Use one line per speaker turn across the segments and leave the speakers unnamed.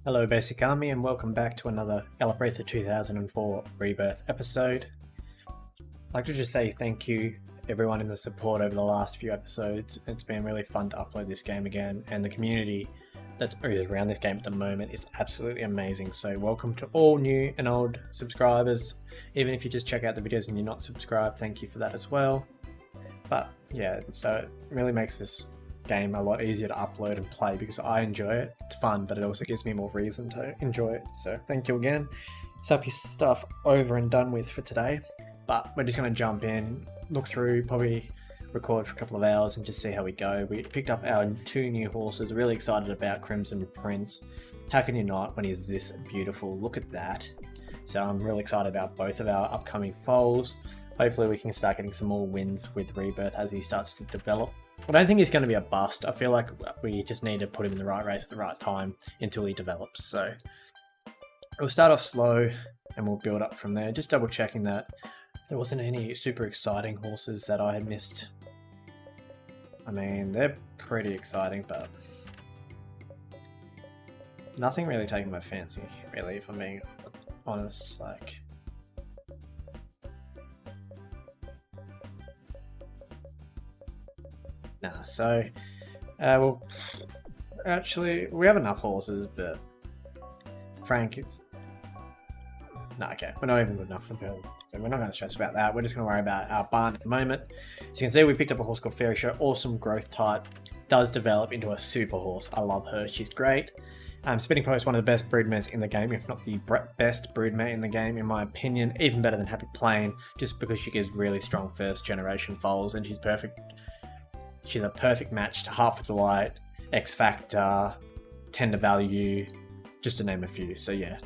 Hello Basic Army and welcome back to another Gallop Racer 2004 Rebirth episode. I'd like to just say thank you everyone in the support over the last few episodes. It's been really fun to upload this game again, and the community that is around this game at the moment is absolutely amazing. So welcome to all new and old subscribers. Even if you just check out the videos and you're not subscribed, thank you for that as well. But yeah, so it really makes this game a lot easier to upload and play because I enjoy it. It's fun, but it also gives me more reason to enjoy it. So thank you again. Sappy stuff over and done with for today, but we're just going to jump in, look through, probably record for a couple of hours and just see how we go. We picked up our two new horses, really excited about Crimson Prince. How can you not when he's this beautiful? Look at that. So I'm really excited about both of our upcoming foals. Hopefully we can start getting some more wins with Rebirth as he starts to develop. I don't think he's going to be a bust. I feel like we just need to put him in the right race at the right time until he develops. So we'll start off slow and we'll build up from there. Just double checking that there wasn't any super exciting horses that I had missed. I mean, they're pretty exciting, but nothing really taking my fancy, really, if I'm being honest. So, well, actually, we have enough horses, but Frank is... okay, we're not even good enough for build, so we're not going to stress about that. We're just going to worry about our barn at the moment. So you can see we picked up a horse called Fairy Show, awesome growth type, does develop into a super horse. I love her, she's great. Spinning Post, one of the best broodmares in the game, if not the best broodmare in the game, in my opinion. Even better than Happy Plain, just because she gives really strong first generation foals, and she's perfect. She's a perfect match to Heart for Delight, X Factor, Tender Value, just to name a few. So yeah,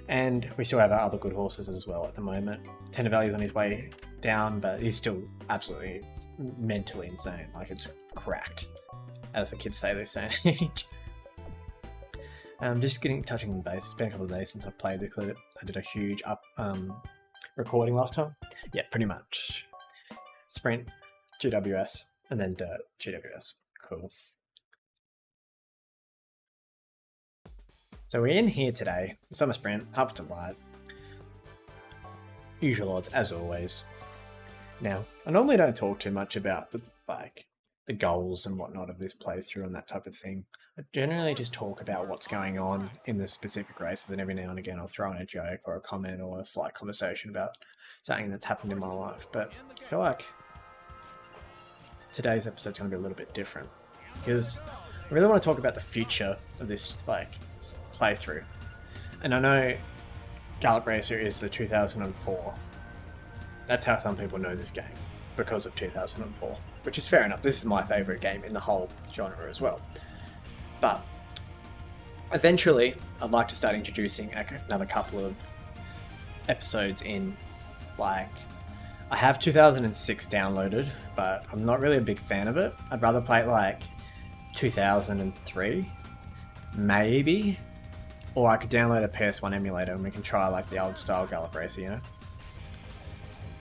and we still have our other good horses as well at the moment. Tender Value's on his way down, but he's still absolutely mentally insane. Like, it's cracked, as the kids say this day and age. Just touching the base. It's been a couple of days since I played the clip. I did a huge recording last time. Yeah, pretty much. Sprint, GWS. And then dirt, GWS. Cool. So we're in here today. Summer Sprint, Half Delight. Usual odds, as always. Now, I normally don't talk too much about the goals and whatnot of this playthrough and that type of thing. I generally just talk about what's going on in the specific races, and every now and again I'll throw in a joke or a comment or a slight conversation about something that's happened in my life. But I feel like today's episode's going to be a little bit different because I really want to talk about the future of this playthrough. And I know Gallop Racer is the 2004. That's how some people know this game, because of 2004, which is fair enough. This is my favourite game in the whole genre as well. But eventually I'd like to start introducing another couple of episodes in, I have 2006 downloaded, but I'm not really a big fan of it. I'd rather play it 2003, maybe. Or I could download a PS1 emulator and we can try the old style Gallop Racer, you know?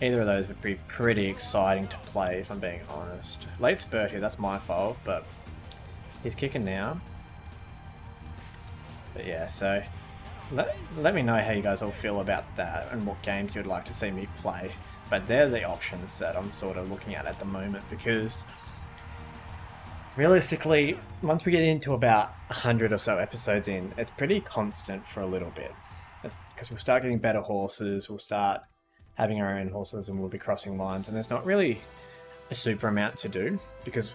Either of those would be pretty exciting to play, if I'm being honest. Late spurt here, that's my fault, but he's kicking now. But yeah, so let me know how you guys all feel about that and what games you'd like to see me play. But they're the options that I'm sort of looking at the moment, because realistically, once we get into about 100 or so episodes in, it's pretty constant for a little bit. Because we'll start getting better horses, we'll start having our own horses, and we'll be crossing lines, and there's not really a super amount to do, because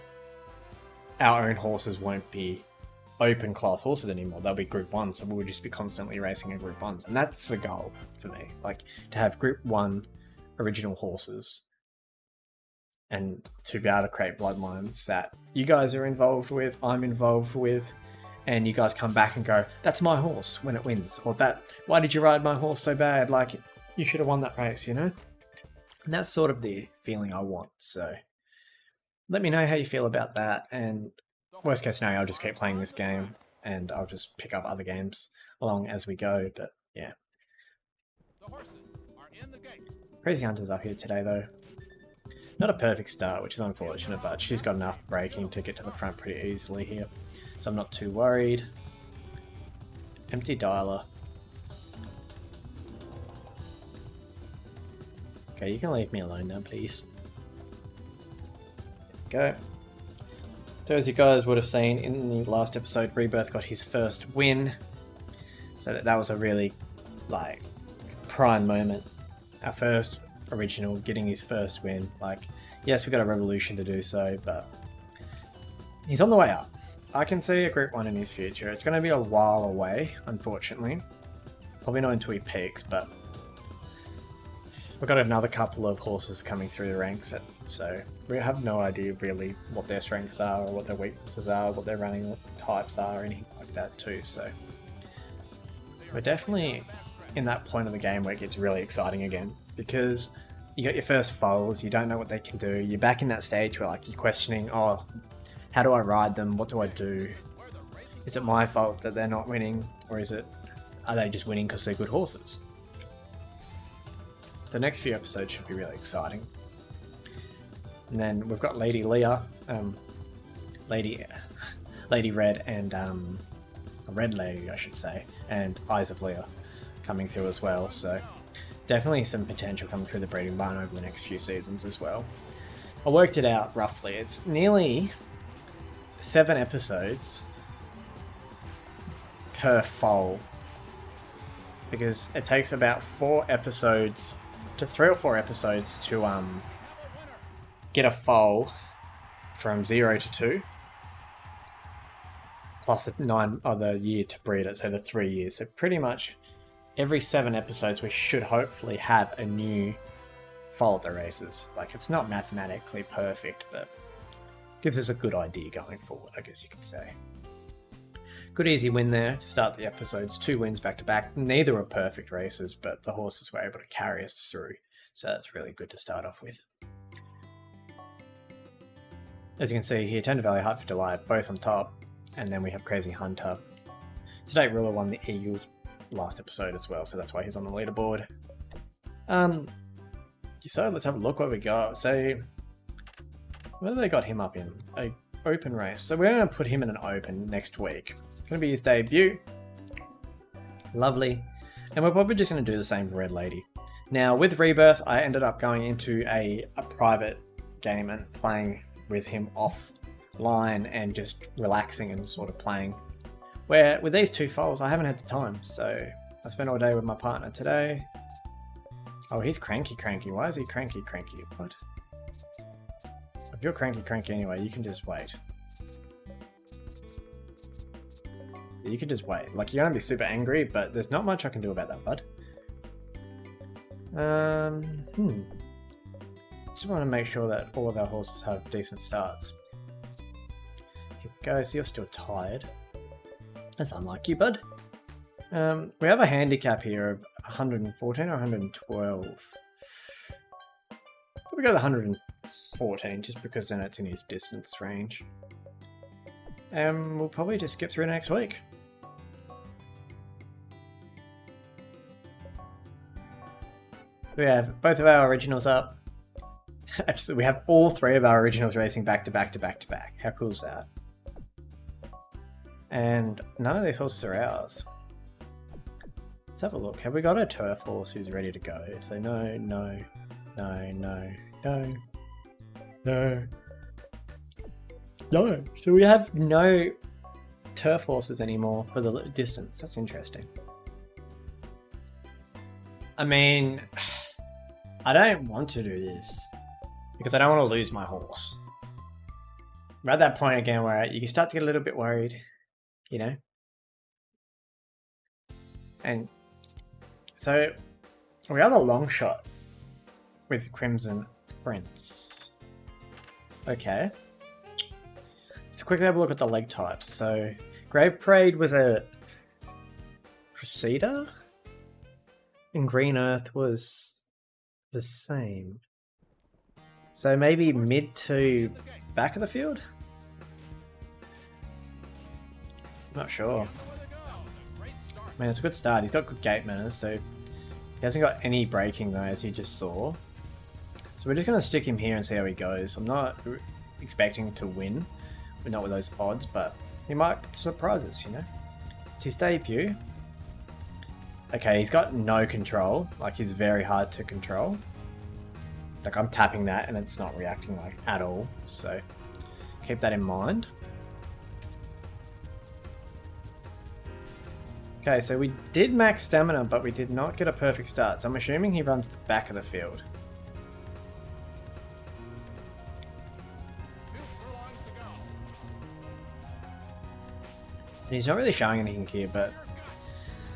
our own horses won't be open class horses anymore. They'll be Group 1, so we'll just be constantly racing in Group 1s, and that's the goal for me. To have Group 1 original horses and to be able to create bloodlines that you guys are involved with, I'm involved with, and you guys come back and go, that's my horse when it wins, or why did you ride my horse so bad, you should have won that race, you know? And that's sort of the feeling I want. So let me know how you feel about that, and worst case scenario, I'll just keep playing this game and I'll just pick up other games along as we go. But yeah, Crazy Hunter's up here today though. Not a perfect start, which is unfortunate, but she's got enough braking to get to the front pretty easily here, so I'm not too worried. Empty dialer. Okay, you can leave me alone now, please. There we go. So as you guys would have seen in the last episode, Rebirth got his first win. So that was a really, like, prime moment. Our first original getting his first win. Like, yes, we got a revolution to do so, but he's on the way up. I can see a Group 1 in his future. It's going to be a while away, unfortunately. Probably not until he peaks, but we've got another couple of horses coming through the ranks, so we have no idea really what their strengths are, or what their weaknesses are, what their running types are, or anything like that too. So we're definitely in that point of the game where it gets really exciting again, because you got your first foals, you don't know what they can do, you're back in that stage where like you're questioning, oh, how do I ride them, what do I do, is it my fault that they're not winning, or are they just winning because they're good horses? The next few episodes should be really exciting. And then we've got Lady Leah, Lady Red, and a Red Lady, I should say, and Eyes of Leah coming through as well. So definitely some potential coming through the breeding barn over the next few seasons as well. I worked it out roughly. It's nearly 7 episodes per foal, because it takes about 3 or 4 episodes to get a foal from 0 to 2, plus 9 other year to breed it, so the 3 years. So pretty much every 7 episodes we should hopefully have a new foal at the races. Like, it's not mathematically perfect, but gives us a good idea going forward, I guess you could say. Good easy win there to start the episodes, 2 wins back to back. Neither were perfect races, but the horses were able to carry us through, so that's really good to start off with. As you can see here, Tender Valley, Heart for July, both on top, and then we have Crazy Hunter. State Ruler won the Eagle last episode as well, so that's why he's on the leaderboard. So let's have a look what we got. So, what have they got him up in? A open race. So we're going to put him in an open next week. It's going to be his debut. Lovely. And we're probably just going to do the same for Red Lady. Now, with Rebirth, I ended up going into a private game and playing with him offline and just relaxing and sort of playing. Where with these 2 foals, I haven't had the time, so I spent all day with my partner today. Oh, he's cranky. Why is he cranky? What? If you're cranky anyway, you can just wait. You can just wait. Like, you're gonna be super angry, but there's not much I can do about that, bud. Just want to make sure that all of our horses have decent starts. Here we go. So you're still tired. That's unlike you, bud. We have a handicap here of 114 or 112. We go to 114 just because then it's in his distance range. And we'll probably just skip through next week. We have both of our originals up. Actually, we have all 3 of our originals racing back to back to back to back. How cool is that? And none of these horses are ours. Let's have a look. Have we got a turf horse who's ready to go? So no. So we have no turf horses anymore for the distance. That's interesting. I mean, I don't want to do this because I don't want to lose my horse. We're at that point again where you can start to get a little bit worried, you know? And so we have a long shot with Crimson Prince. Okay. Let's quickly have a look at the leg types. So Grave Parade was a Crusader, and Green Earth was the same. So maybe mid to back of the field? Not sure. Man, it's a good start. He's got good gate manners, so he hasn't got any braking though, as you just saw. So we're just going to stick him here and see how he goes. I'm not expecting to win. We're not with those odds, but he might surprise us, you know. It's his debut. Okay, he's got no control. Like, he's very hard to control. Like, I'm tapping that and it's not reacting, like, at all. So, keep that in mind. Okay, so we did max stamina, but we did not get a perfect start. So I'm assuming he runs the back of the field. And he's not really showing anything here, but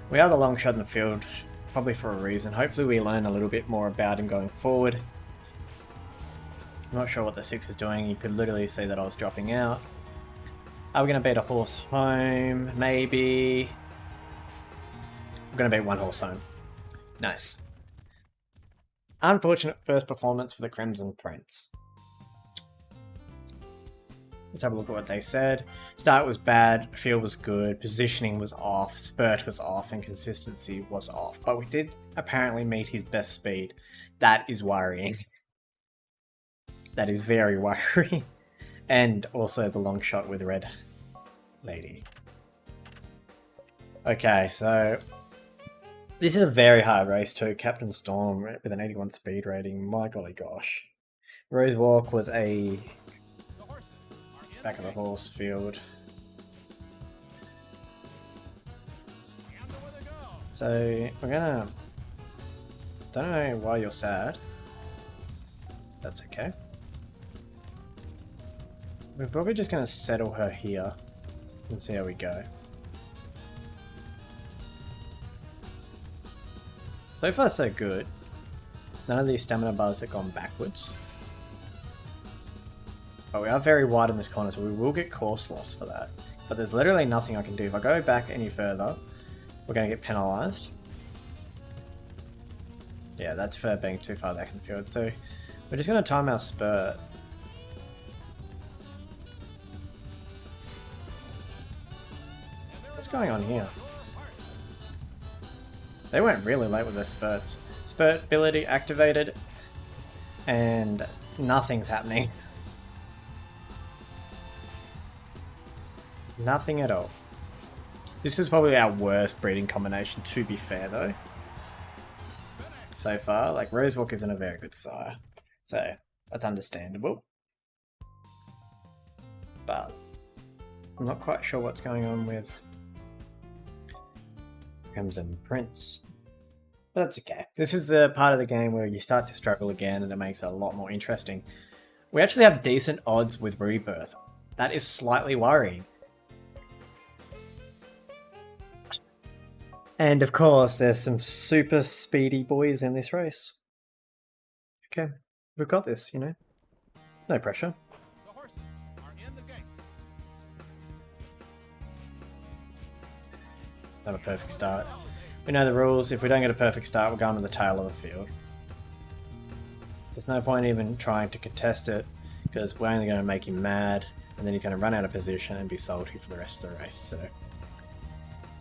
we are the long shot in the field, probably for a reason. Hopefully we learn a little bit more about him going forward. I'm not sure what the 6 is doing. You could literally see that I was dropping out. Are we going to beat a horse home? Maybe. I'm going to beat one horse home. Nice. Unfortunate first performance for the Crimson Prince. Let's have a look at what they said. Start was bad, field was good, positioning was off, spurt was off, and consistency was off. But we did apparently meet his best speed. That is worrying. That is very worrying. And also the long shot with Red Lady. Okay, so this is a very hard race too. Captain Storm with an 81 speed rating. My golly gosh. Rose Walk was a back of the horse field. So we're gonna... Don't know why you're sad. That's okay. We're probably just gonna settle her here and see how we go. So far so good. None of these stamina bars have gone backwards. But we are very wide in this corner, so we will get course loss for that. But there's literally nothing I can do. If I go back any further, we're going to get penalised. Yeah, that's for being too far back in the field. So we're just going to time our spurt. What's going on here? They went really late with their spurts. Spurt ability activated, and nothing's happening. Nothing at all. This was probably our worst breeding combination, to be fair though. So far, like Rosewalk isn't a very good sire, so that's understandable. But I'm not quite sure what's going on with Crimson Prince. But that's okay. This is a part of the game where you start to struggle again and it makes it a lot more interesting. We actually have decent odds with Rebirth. That is slightly worrying. And of course, there's some super speedy boys in this race. Okay, we've got this, you know. No pressure.
The horses are in the gate.
Have a perfect start. We know the rules. If we don't get a perfect start, we're going to the tail of the field. There's no point even trying to contest it, because we're only going to make him mad, and then he's going to run out of position and be salty for the rest of the race. So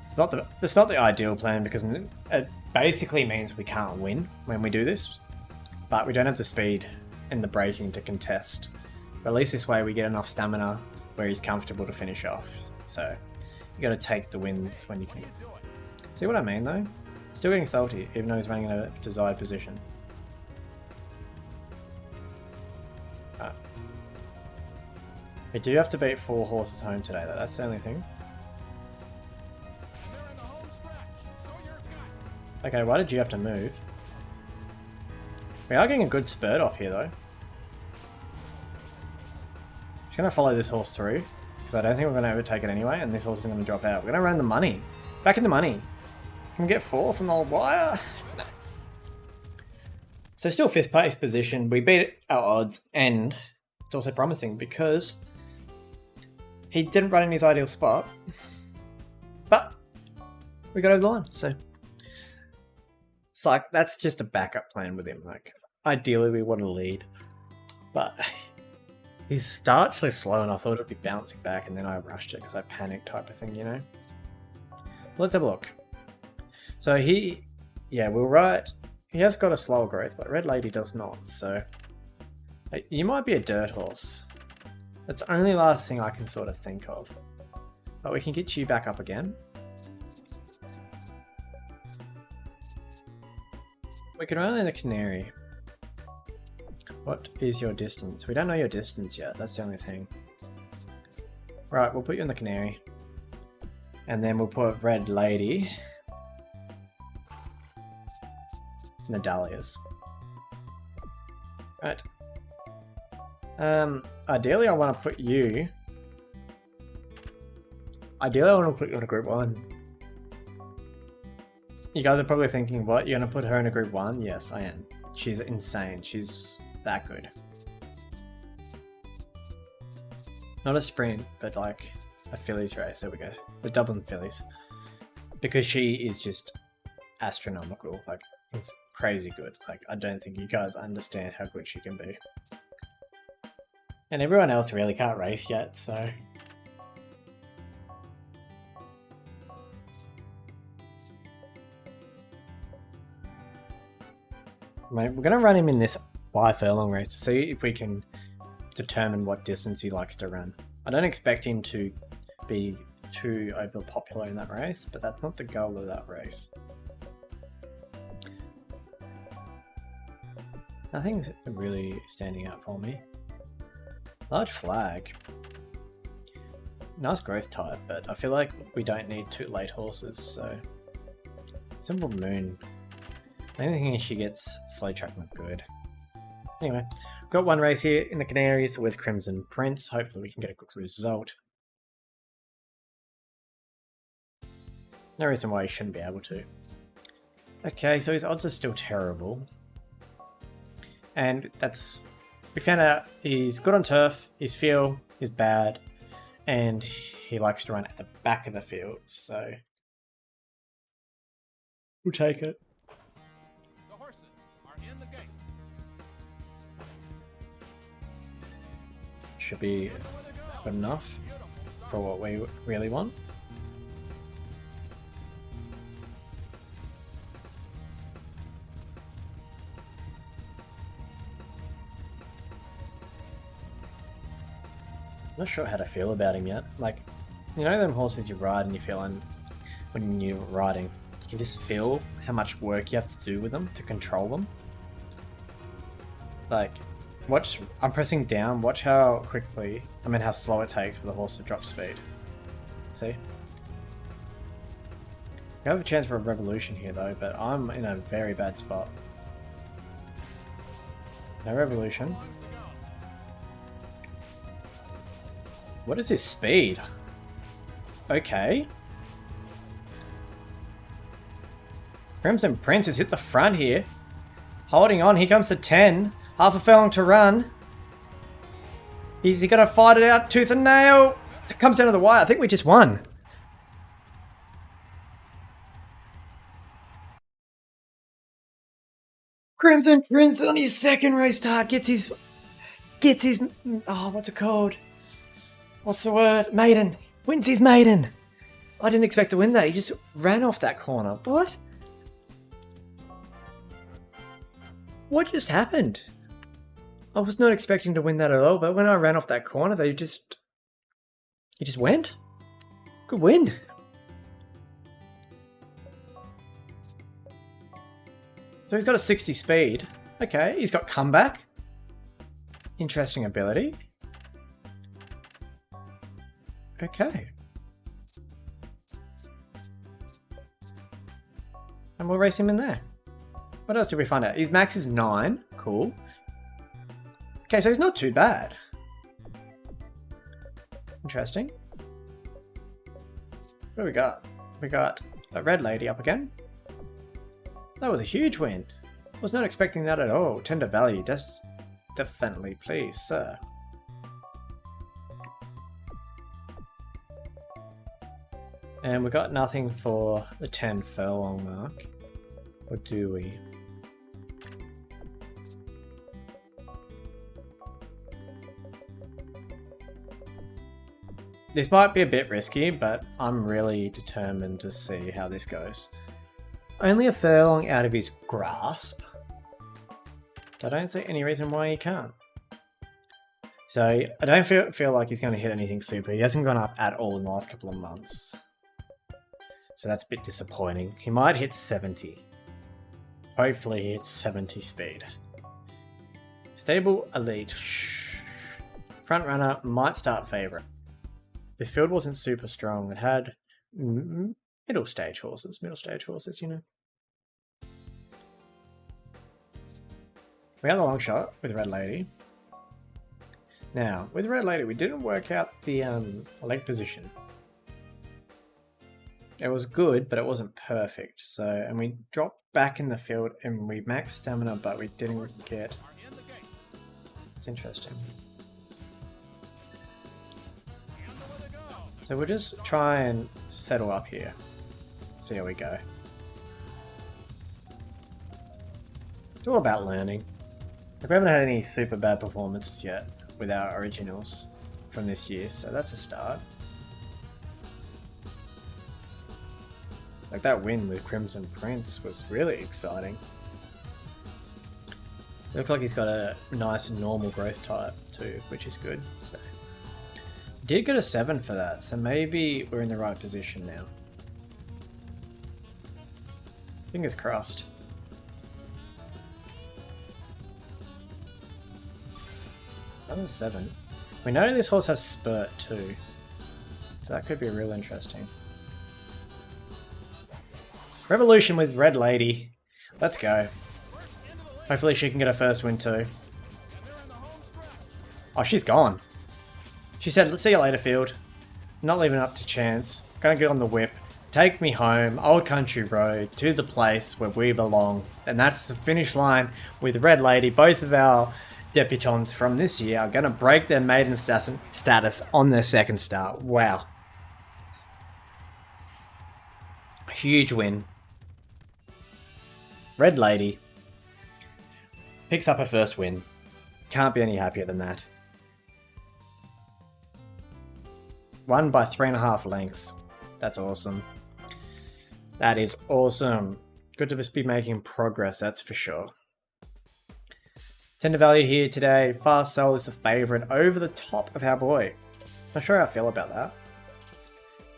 it's not the ideal plan, because it basically means we can't win when we do this, but we don't have the speed and the braking to contest. But at least this way we get enough stamina where he's comfortable to finish off. So you got to take the wins when you can. See what I mean though? Still getting salty, even though he's running in a desired position. We do have to beat 4 horses home today though, that's the only thing. Okay, why did you have to move? We are getting a good spurt off here though. Just gonna follow this horse through, because I don't think we're gonna overtake it anyway, and this horse is gonna drop out. We're gonna run the money. Back in the money. Can we get 4th on the wire? No. So still 5th place position. We beat our odds, and it's also promising because he didn't run in his ideal spot, but we got over the line. So it's like, that's just a backup plan with him. Like, ideally we want to lead, but his start's so slow and I thought it'd be bouncing back, and then I rushed it because I panicked type of thing, you know? Let's have a look. So we're right. He has got a slower growth, but Red Lady does not. So you might be a dirt horse. That's the only last thing I can sort of think of. But we can get you back up again. We can run in the Canary. What is your distance? We don't know your distance yet, that's the only thing. Right, we'll put you in the Canary. And then we'll put Red Lady in the Dahlias. Right. Ideally I want to put you... Ideally I want to put you in a group 1. You guys are probably thinking, what? You're going to put her in a group 1? Yes, I am. She's insane. She's that good. Not a sprint, but like a fillies race. There we go. The Dublin fillies. Because she is just astronomical. Like, it's crazy good. Like, I don't think you guys understand how good she can be. And everyone else really can't race yet, so... We're going to run him in this 5 furlong race to see if we can determine what distance he likes to run. I don't expect him to be too over popular in that race, but that's not the goal of that race. Nothing's really standing out for me. Large flag. Nice growth type, but I feel like we don't need 2 late horses, so... Simple Moon. The only thing is she gets slow track not good. Anyway, got 1 race here in the Canaries with Crimson Prince. Hopefully we can get a good result. No reason why he shouldn't be able to. Okay, so his odds are still terrible. And that's... We found out he's good on turf, his feel is bad, and he likes to run at the back of the field, so... We'll take it.
The horses are in the gate.
Should be good enough for what we really want. Not sure how to feel about him yet. Like, you know them horses you ride and you feel when you're riding, you can just feel how much work you have to do with them to control them. Like, watch, I'm pressing down, watch how quickly, how slow it takes for the horse to drop speed. See? We have a chance for a revolution here though, but I'm in a very bad spot. No revolution. What is his speed? Okay. Crimson Prince has hit the front here. Holding on, here comes the 10. Half a furlong to run. Is he gonna fight it out tooth and nail? It comes down to the wire. I think we just won. Crimson Prince on his second race start gets his oh, what's it called? What's the word? Maiden. Wins his maiden. I didn't expect to win that. He just ran off that corner. What? What just happened? I was not expecting to win that at all, but when I ran off that corner, he just went. Good win. So he's got a 60 speed. Okay, he's got comeback. Interesting ability. Okay. And we'll race him in there. What else did we find out? His max is 9. Cool. Okay, so he's not too bad. Interesting. What do we got? We got a Red Lady up again. That was a huge win. Was not expecting that at all. Tender value. Definitely, please, sir. And we got nothing for the 10 furlong mark. Or do we? This might be a bit risky, but I'm really determined to see how this goes. Only a furlong out of his grasp. I don't see any reason why he can't. So I don't feel like he's going to hit anything super. He hasn't gone up at all in the last couple of months. So that's a bit disappointing. He might hit 70. Hopefully it's 70 speed. Stable elite. Front runner might start favourite. This field wasn't super strong. It had middle stage horses, you know. We had the long shot with Red Lady. Now, with Red Lady, we didn't work out the leg position. It was good, but it wasn't perfect. So, and we dropped back in the field and we maxed stamina, but we didn't get. It's interesting. So we'll just try and settle up here. See how we go. It's all about learning. We haven't had any super bad performances yet with our originals from this year, so that's a start. Like that win with Crimson Prince was really exciting. Looks like he's got a nice normal growth type too, which is good. So did get a 7 for that, so maybe we're in the right position now. Fingers crossed. Another 7. We know this horse has spurt too, so that could be real interesting. Revolution with Red Lady. Let's go. Hopefully she can get her first win too. Oh, she's gone. She said, let's see you later, field. Not leaving up to chance. Gonna get on the whip. Take me home, Old Country Road, to the place where we belong. And that's the finish line with Red Lady. Both of our debutants from this year are gonna break their maiden status on their second start. Wow. Huge win. Red Lady picks up her first win. Can't be any happier than that. Won by 3.5 lengths. That's awesome. That is awesome. Good to just be making progress, that's for sure. Tender value here today. Fast Soul is the favourite over the top of our boy. Not sure how I feel about that.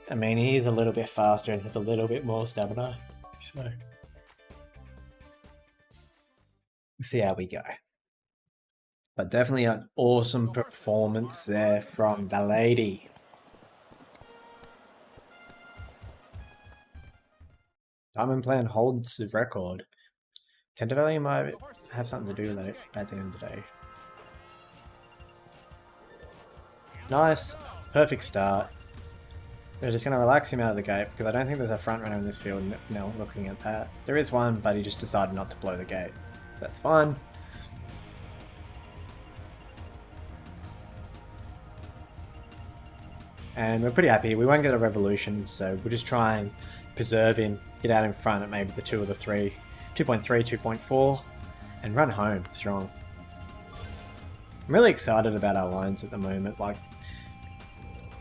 I mean, he is a little bit faster and has a little bit more stamina. So we'll see how we go. But definitely an awesome performance there from the lady. Diamond Plan holds the record. Tender value might have something to do with it at the end of the day. Nice. Perfect start. We're just going to relax him out of the gate because I don't think there's a front runner in this field now looking at that. There is one, but he just decided not to blow the gate. So that's fine. And we're pretty happy. We won't get a revolution, so we'll just try and preserve him, get out in front at maybe the 2 or the 3, 2.3, 2.4, and run home strong. I'm really excited about our lines at the moment. Like,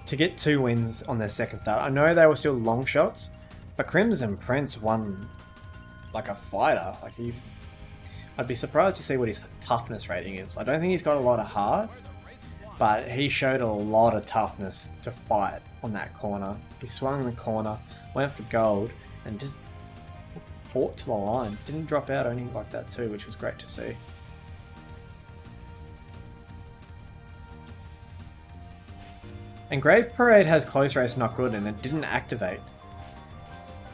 to get 2 wins on their second start. I know they were still long shots, but Crimson Prince won like a fighter. Like I'd be surprised to see what his toughness rating is. I don't think he's got a lot of heart, but he showed a lot of toughness to fight on that corner. He swung the corner, went for gold, and just fought to the line. Didn't drop out or anything like that too, which was great to see. And Grave Parade has close race not good and it didn't activate.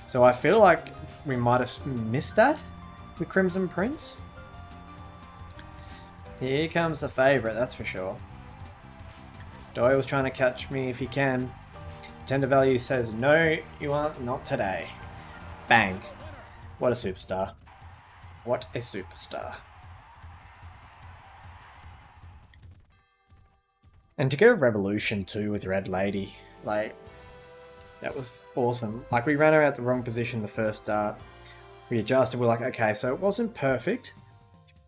So I feel like we might have missed that with Crimson Prince. Here comes the favourite, that's for sure. Doyle's trying to catch me if he can. Tender value says, no, you aren't, not today. Bang. What a superstar. What a superstar. And to get a revolution too with Red Lady, like, that was awesome. Like, we ran her out the wrong position the first start. We adjusted, we're like, okay, so it wasn't perfect,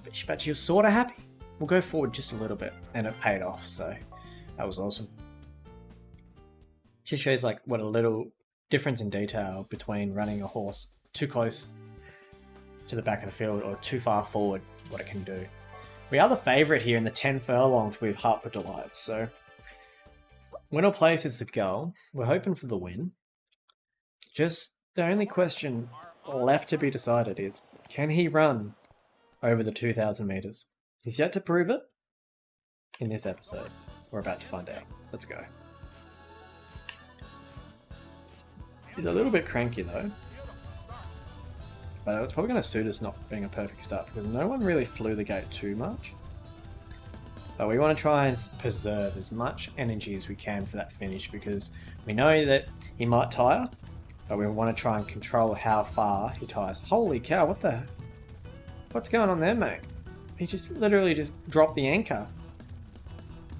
but she was sort of happy. We'll go forward just a little bit, and it paid off, so that was awesome. Just shows like what a little difference in detail between running a horse too close to the back of the field or too far forward, what it can do. We are the favourite here in the 10 furlongs with Hartford Delight, so win or place is the goal. We're hoping for the win. Just the only question left to be decided is, Can he run over the 2,000 meters? He's yet to prove it in this episode. We're about to find out. Let's go. He's a little bit cranky though. But it's probably going to suit us not being a perfect start because no one really flew the gate too much. But we want to try and preserve as much energy as we can for that finish because we know that he might tire, but we want to try and control how far he tires. Holy cow, what's going on there, mate? He just literally just dropped the anchor.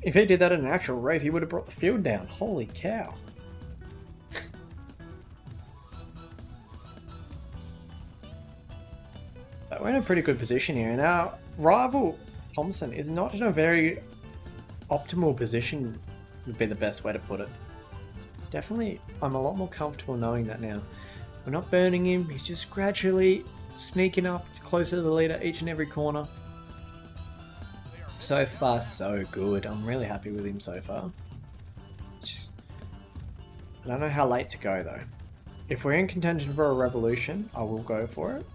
If he did that in an actual race, he would have brought the field down. Holy cow. But we're in a pretty good position here, and our rival Thompson is not in a very optimal position, would be the best way to put it. Definitely, I'm a lot more comfortable knowing that now. We're not burning him, he's just gradually sneaking up closer to the leader each and every corner. So far, so good. I'm really happy with him so far. Just, I don't know how late to go though. If we're in contention for a revolution, I will go for it.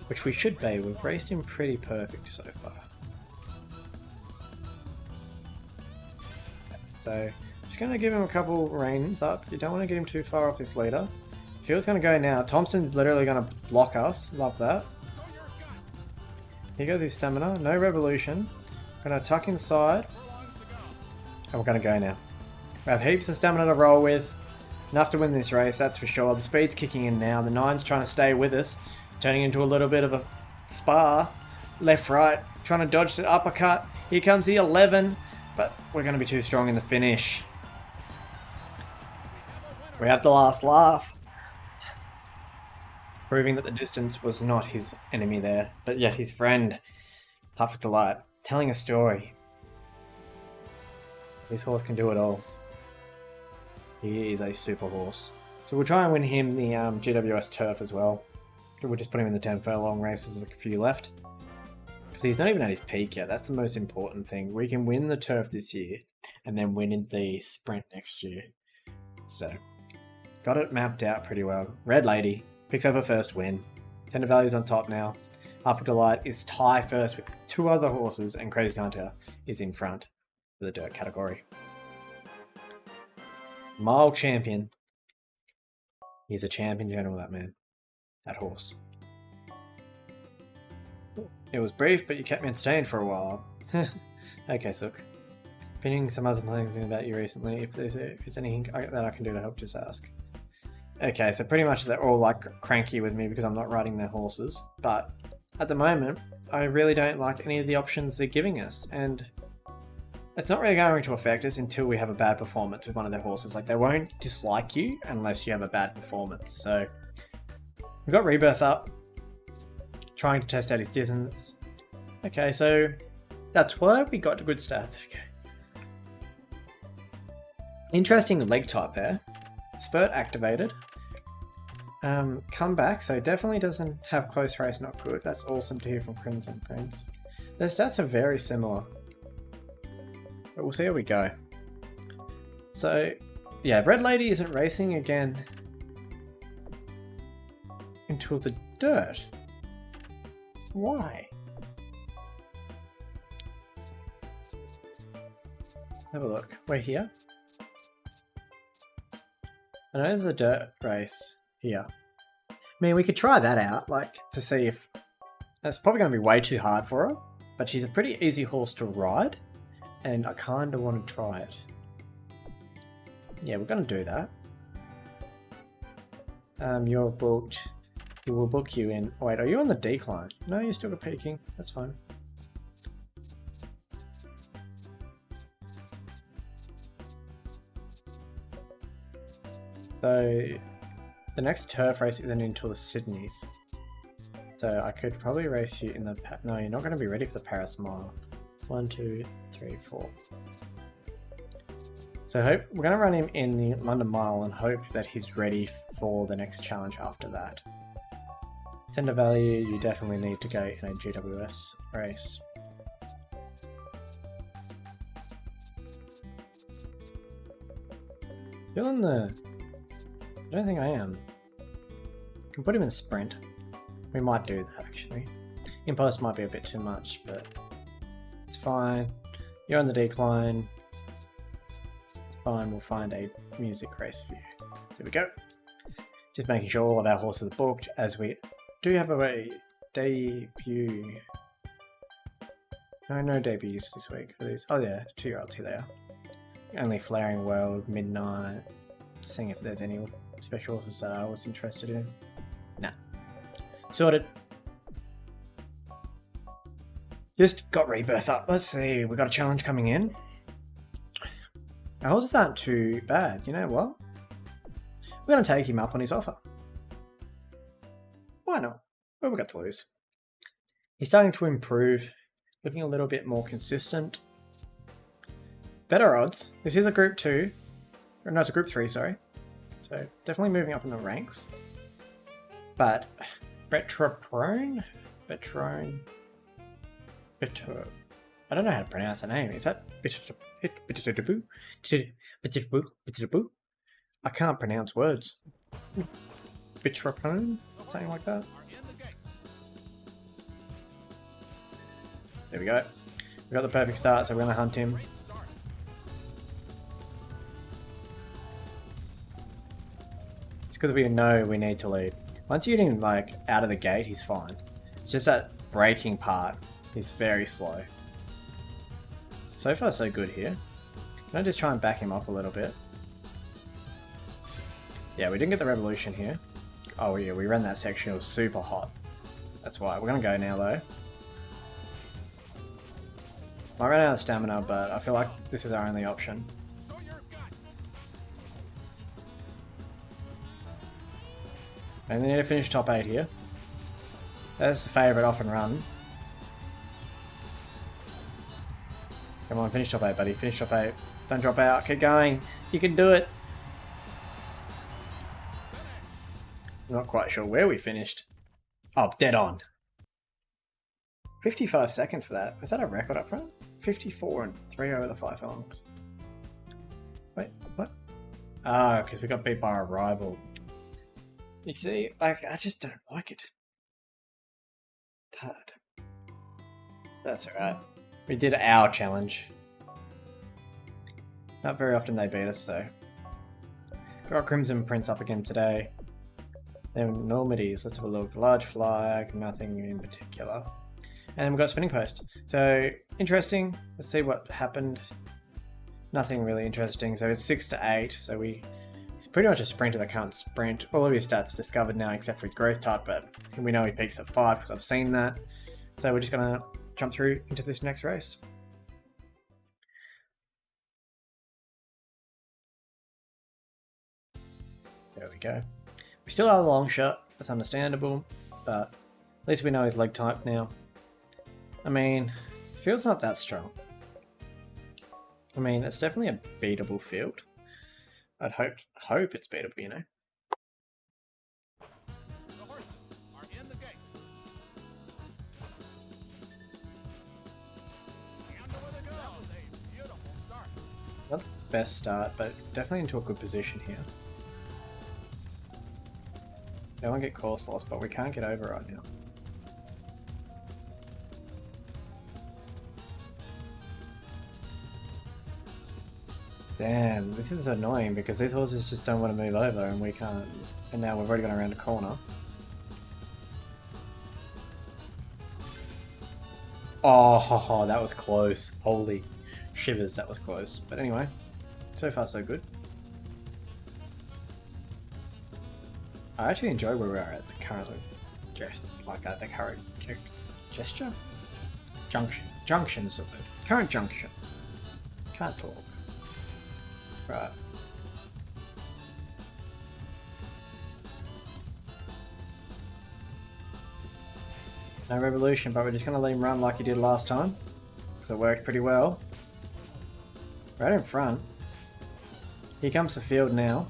Which we should be. We've raced him pretty perfect so far. So, just going to give him a couple reins up. You don't want to get him too far off this leader. Field's going to go now. Thompson's literally going to block us. Love that. Here goes his stamina. No revolution. Going to tuck inside. And we're going to go now. We have heaps of stamina to roll with. Enough to win this race, that's for sure. The speed's kicking in now. The 9's trying to stay with us. Turning into a little bit of a spar. Left, right. Trying to dodge the uppercut. Here comes the 11. But we're going to be too strong in the finish. We have the last laugh. Proving that the distance was not his enemy there. But yet his friend. Perfect Delight. Telling a story. This horse can do it all. He is a super horse. So we'll try and win him the GWS turf as well. We'll just put him in the 10 furlong races, there's a few left. Because he's not even at his peak yet, that's the most important thing. We can win the turf this year, and then win in the sprint next year. So, got it mapped out pretty well. Red Lady picks up her first win. Tender Valley's on top now. Harper Delight is tie first with 2 other horses, and Crazy Hunter is in front for the dirt category. Mile champion. He's a champion general, that man. That horse. It was brief, but you kept me entertained for a while. Okay, Sook. Opinion some other things about you recently. If there's anything that I can do to help, just ask. Okay, so pretty much they're all like cranky with me because I'm not riding their horses. But at the moment, I really don't like any of the options they're giving us. And it's not really going to affect us until we have a bad performance with one of their horses. Like, they won't dislike you unless you have a bad performance. So we've got Rebirth up, trying to test out his distance. Okay, so that's why we got good stats. Okay. Interesting leg type there. Spurt activated. Come back, so definitely doesn't have close race, not good. That's awesome to hear from Crimson Prince. Their stats are very similar. But we'll see how we go. So, yeah, Red Lady isn't racing again until the dirt. Why? Have a look. We're here. I know there's a dirt race here. I mean, we could try that out, like, to see if... That's probably going to be way too hard for her, but she's a pretty easy horse to ride, and I kind of want to try it. Yeah, we're going to do that. You're booked. We will book you in... Wait, are you on the decline? No, you're still peaking. That's fine. So, the next turf race isn't until the Sydneys. So I could probably race you in the... No, you're not going to be ready for the Paris Mile. 1, 2, 3, 4. So we're going to run him in the London Mile and hope that he's ready for the next challenge after that. Tender Valley, you definitely need to go in a GWS race. Still in the... I don't think I am. Can put him in sprint. We might do that actually. Impulse might be a bit too much, but it's fine. You're on the decline. It's fine, we'll find a music race for you. There we go. Just making sure all of our horses are booked, as we do have a debut. No debuts this week for these. Oh yeah, 2-year-olds, here they are. Only Flaring World, Midnight. Seeing if there's any special horses that I was interested in. Nah. Sorted. Just got Rebirth up. Let's see, we got a challenge coming in. Our horses aren't too bad. You know what? We're going to take him up on his offer. Why not? What have we got to lose? He's starting to improve. Looking a little bit more consistent. Better odds. This is a group 2. Or no, it's a group 3, sorry. So definitely moving up in the ranks. But Betrone? I don't know how to pronounce the name. Is that Betrone? I can't pronounce words. Betrone? Something like that. There we go. We got the perfect start, so we're going to hunt him. It's because we know we need to lead. Once you get him like out of the gate, he's fine. It's just that braking part is very slow. So far so good here. Can I just try and back him off a little bit? Yeah, we didn't get the revolution here. Oh yeah, we ran that section, it was super hot. That's why. We're going to go now though. Might run out of stamina, but I feel like this is our only option. And we need to finish top 8 here. That's the favourite off and run. Come on, finish top 8, buddy. Finish top 8. Don't drop out. Keep going. You can do it. I'm not quite sure where we finished. Oh, dead on. 55 seconds for that. Is that a record up front? 54 and 3 over the 5 furlongs. Wait, what? Ah, because we got beat by a rival. You see, like, I just don't like it. Tad. That's alright. We did our challenge. Not very often they beat us, so. Got Crimson Prince up again today. Then Normandies, let's have a look. Large flag, nothing in particular. And then we've got Spinning Post. So, interesting. Let's see what happened. Nothing really interesting. So it's 6 to 8. So he's pretty much a sprinter that can't sprint. All of his stats are discovered now except for his growth type, but we know he peaks at 5 because I've seen that. So we're just going to jump through into this next race. There we go. We still are the long shot. That's understandable, but at least we know his leg type now. I mean, the field's not that strong. I mean, it's definitely a beatable field. I'd hope it's beatable, you know.
The horses are in the gate. And away they go. That was a beautiful start.
Not the best start, but definitely into a good position here. Don't want to get course loss, but we can't get over right now. Damn, this is annoying because these horses just don't want to move over and we can't. And now we've already gone around a corner. Oh, that was close. Holy shivers, that was close. But anyway, so far so good. I actually enjoy where we are at the current gesture? Junctions of the current junction. Can't talk. Right. No revolution, but we're just going to let him run like he did last time. Because it worked pretty well. Right in front. Here comes the field now.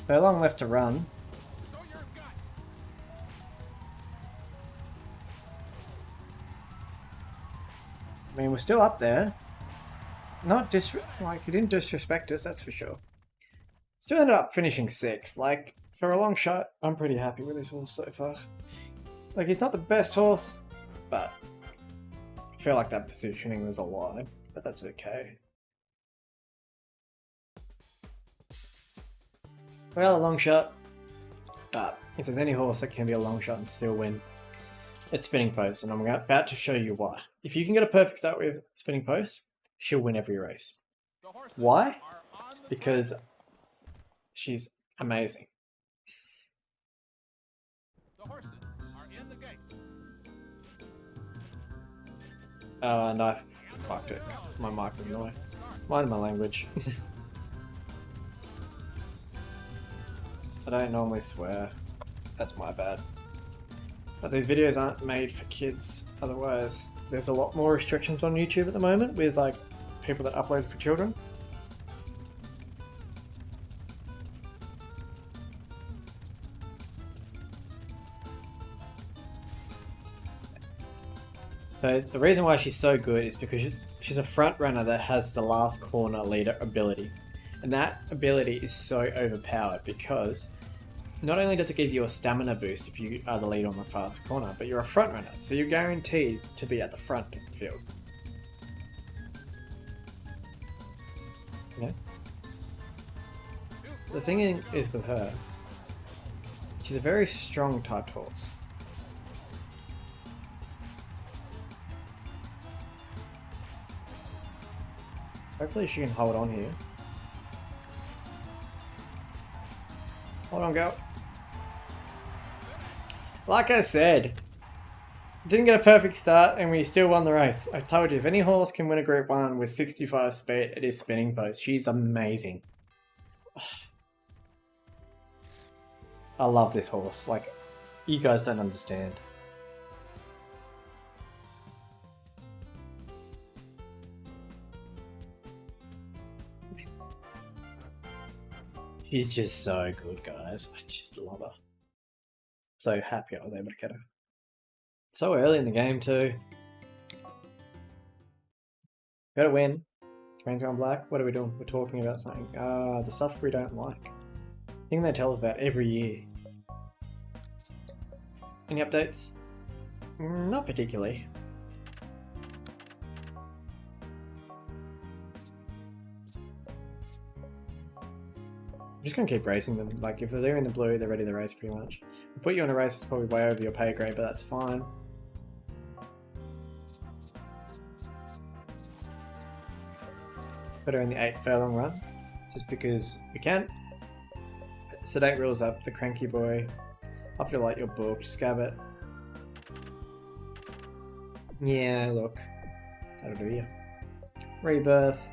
Furlong left to run. I mean, we're still up there. Not he didn't disrespect us, that's for sure. Still ended up finishing 6th. Like, For a long shot, I'm pretty happy with this horse so far. Like, he's not the best horse, but I feel like that positioning was a lie, but that's okay. Well, a long shot, but if there's any horse that can be a long shot and still win, it's Spinning Post, and I'm about to show you why. If you can get a perfect start with Spinning Post, she'll win every race. Why? Because she's amazing.
The horses are in the gate.
And I fucked it because my mic was annoying. Mind my language. I don't normally swear. That's my bad. But these videos aren't made for kids. Otherwise, there's a lot more restrictions on YouTube at the moment with like people that upload for children. So the reason why she's so good is because she's a front runner that has the last corner leader ability. And that ability is so overpowered because not only does it give you a stamina boost if you are the leader on the fast corner, but you're a front runner, so you're guaranteed to be at the front of the field. You know? The thing is with her, she's a very strong typed horse. Hopefully she can hold on here. Hold on, girl. Like I said, didn't get a perfect start and we still won the race. I told you, if any horse can win a Group 1 with 65 speed, it is Spinning Post. She's amazing. I love this horse. Like, you guys don't understand. She's just so good, guys. I just love her. So happy I was able to get her. So early in the game too. Gotta win. Screen's gone black. What are we doing? We're talking about something. The stuff we don't like. Thing they tell us about every year. Any updates? Not particularly. I'm just gonna keep racing them. Like, if they're in the blue, they're ready to race pretty much. We put you in a race that's probably way over your pay grade, but that's fine. Put her in the 8 furlong run, just because we can. Sedate rules up the cranky boy. I feel like you're booked. Scab it. Yeah, look. That'll do you. Rebirth.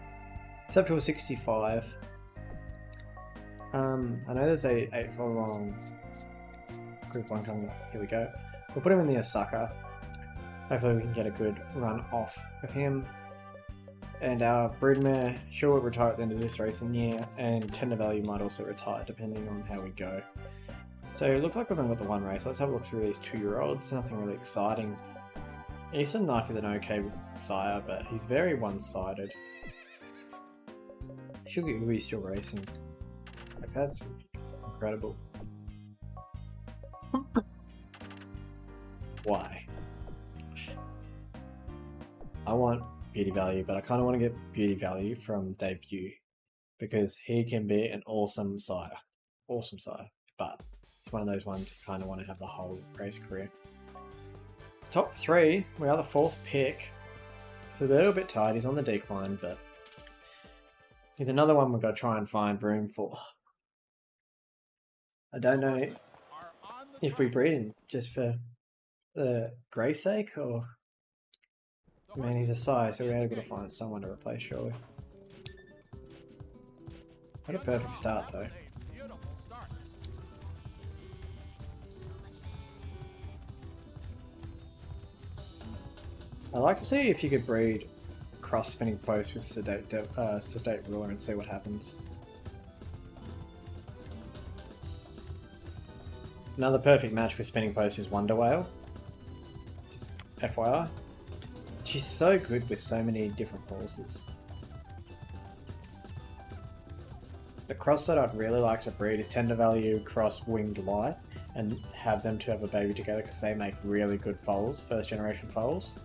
It's up to a 65. I know there's a 8 furlong Group 1 coming up. Here we go. We'll put him in the Osaka. Hopefully we can get a good run off with him. And our broodmare, sure, will retire at the end of this racing year, and Tender Value might also retire depending on how we go. So it looks like we've only got the one race. Let's have a look through these 2-year-olds. Nothing really exciting. Eastern Knife is an okay sire, but he's very one-sided. Sugar still racing. Like, that's incredible. Why? I want beauty value, but I kind of want to get beauty value from debut because he can be an awesome sire. Awesome sire. But it's one of those ones you kind of want to have the whole race career. Top 3, we are the 4th pick. So they're a little bit tired. He's on the decline, but he's another one we've got to try and find room for. I don't know if we breed him just for the grey's sake, or... I mean, he's a sire, so we're able to find someone to replace, surely. What a perfect start, though. I'd like to see if you could breed cross Spinning Post with Sedate Ruler and see what happens. Another perfect match with Spinning Post is Wonder Whale. Just FYI. She's so good with so many different horses. The cross that I'd really like to breed is Tender Value cross Winged Light and have them to have a baby together because they make really good foals, first generation foals.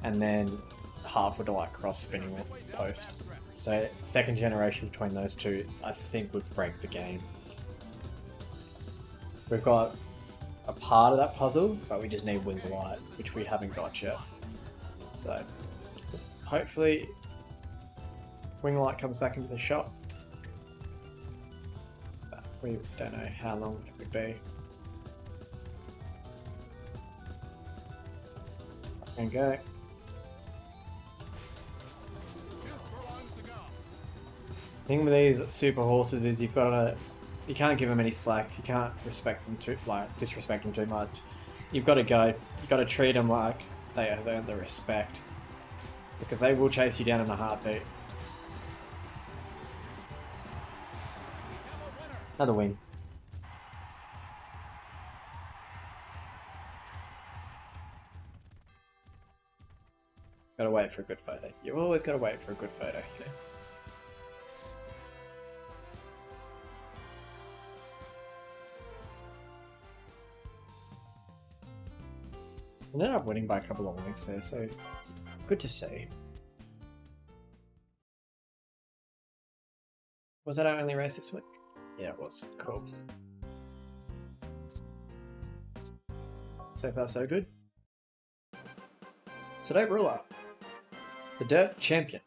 And then Half Wood Light cross Spinning with Post. So second generation between those two, I think would break the game. We've got a part of that puzzle, but we just need Winged Light, which we haven't got yet. So hopefully Winged Light comes back into the shop. But we don't know how long it would be. And go. The thing with these super horses is you can't give them any slack. You can't disrespect them too much. You've got to go. You've got to treat them like they have earned the respect, because they will chase you down in a heartbeat. Another win. Gotta wait for a good photo. You've always gotta wait for a good photo, you know? I ended up winning by a couple of lengths there, so good to see. Was that our only race this week? Yeah, it was. Cool. So far, so good. Today, ruler. The Dirt Champion.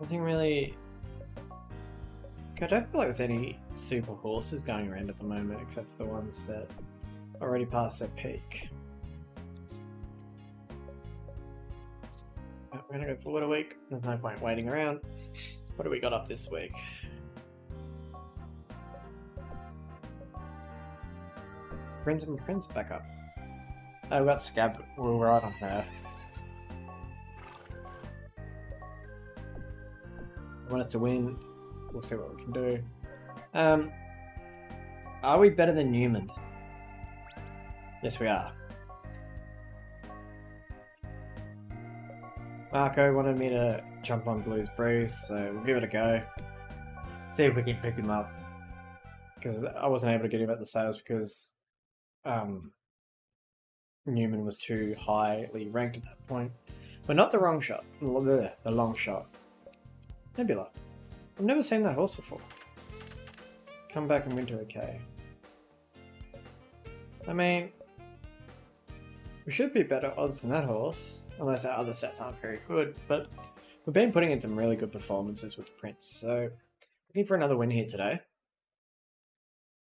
Nothing really... I don't feel like there's any super horses going around at the moment, except for the ones that already passed their peak. But we're gonna go forward a week. There's no point waiting around. What do we got up this week? Prince and Prince back up. Oh, we got Scab. We'll ride on her. I want us to win. We'll see what we can do. Are we better than Newman? Yes, we are. Marco wanted me to jump on Blue's Breeze, so we'll give it a go. See if we can pick him up. Because I wasn't able to get him at the sales because Newman was too highly ranked at that point. But not the wrong shot. The long shot. Nebula. I've never seen that horse before. Come back and win to AK. I mean, we should be better odds than that horse, unless our other stats aren't very good, but we've been putting in some really good performances with the Prince, so looking for another win here today.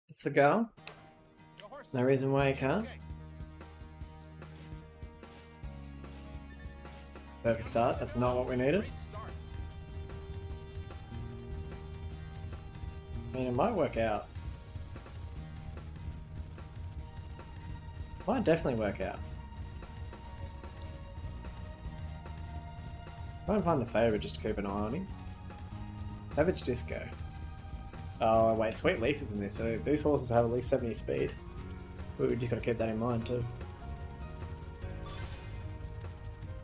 It's the girl. No reason why you can't. Perfect start, that's not what we needed. I mean, it might work out. Might definitely work out. Try and find the favourite just to keep an eye on him. Savage Disco. Oh wait, Sweet Leaf is in this, so these horses have at least 70 speed. We just gotta keep that in mind too.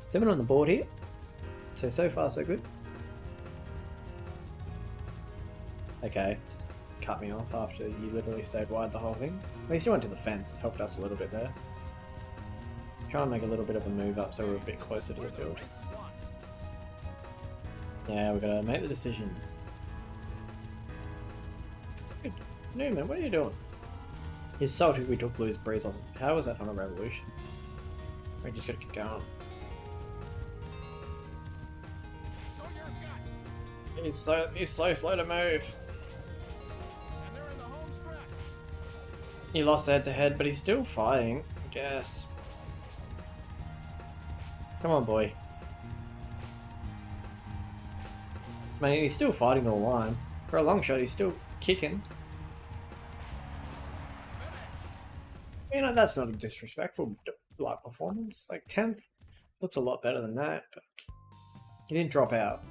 7 on the board here. So far so good. Okay, just cut me off after you literally stayed wide the whole thing. At least you went to the fence, helped us a little bit there. Try and make a little bit of a move up so we're a bit closer to the build. Yeah, we're gonna make the decision. Newman, what are you doing? He's salty we took Blue's Breeze off. How was that on a revolution? We just gotta keep going. He's so slow to move. He lost head to head, but he's still fighting, I guess. Come on, boy. I mean, he's still fighting the line. For a long shot, he's still kicking. You know, that's not a disrespectful performance. Like, 10th looks a lot better than that, but he didn't drop out.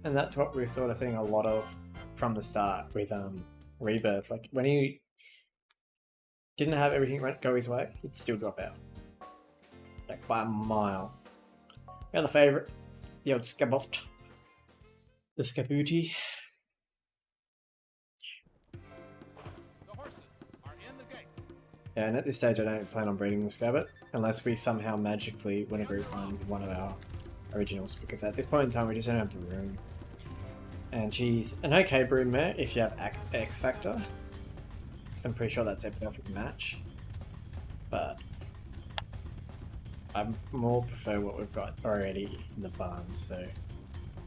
And that's what we're sort of seeing a lot of from the start with Rebirth. Like, when he didn't have everything go his way, he'd still drop out. Like by a mile. The other favourite, the old Scabot. The Scabuti.
The horses are in the gate.
Yeah, and at this stage I don't plan on breeding the Scabbot unless we somehow magically win a group one with one of our originals, because at this point in time we just don't have the room. And she's an okay broodmare if you have X Factor, because I'm pretty sure that's a perfect match. But I more prefer what we've got already in the barn, so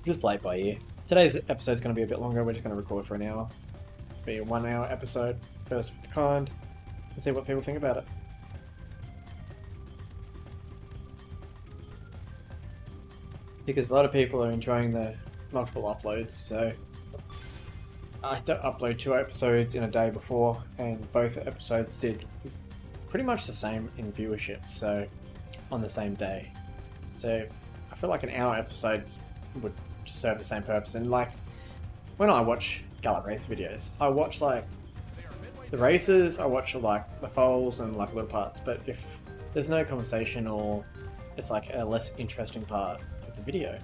just play it by ear. Today's episode is going to be a bit longer. We're just going to record for an hour. Be a 1 hour episode, first of the kind, and see what people think about it. Because a lot of people are enjoying the multiple uploads, so I had to upload 2 episodes in a day before, and both episodes did pretty much the same in viewership, so on the same day. So I feel like an hour episodes would serve the same purpose. And like when I watch Gallop Racer videos, I watch like the races, I watch like the foals and like little parts, but if there's no conversation or it's like a less interesting part of the video,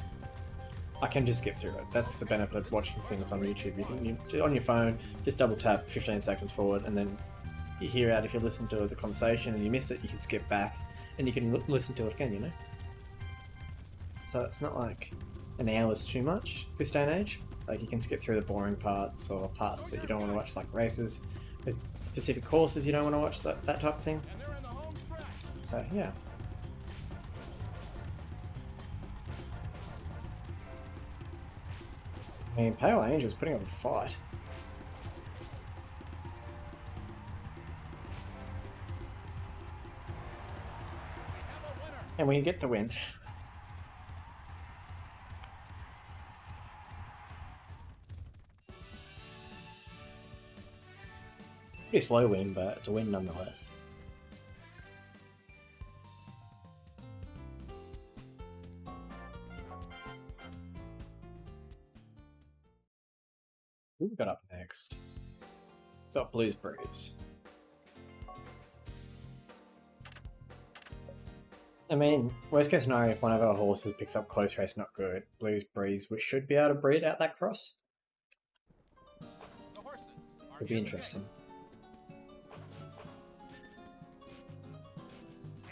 I can just skip through it. That's the benefit of watching things on YouTube. You can, on your phone, just double tap 15 seconds forward and then you hear out. If you listen to the conversation and you missed it, you can skip back and you can listen to it again, you know? So it's not like an hour's too much this day and age. Like you can skip through the boring parts or parts that you don't want to watch, like races with specific courses you don't want to watch, that type of thing.
And they're in the home stretch.
So yeah. I mean, Pale Angel's putting up a fight.
We have a winner.
And when you get the win. Pretty slow win, but it's a win nonetheless. Who we got up next? Got Blues Breeze. I mean, worst case scenario, if one of our horses picks up close race not good, Blues Breeze, we should be able to breed out that cross.
The horses are
Would be
in the
interesting.
gate.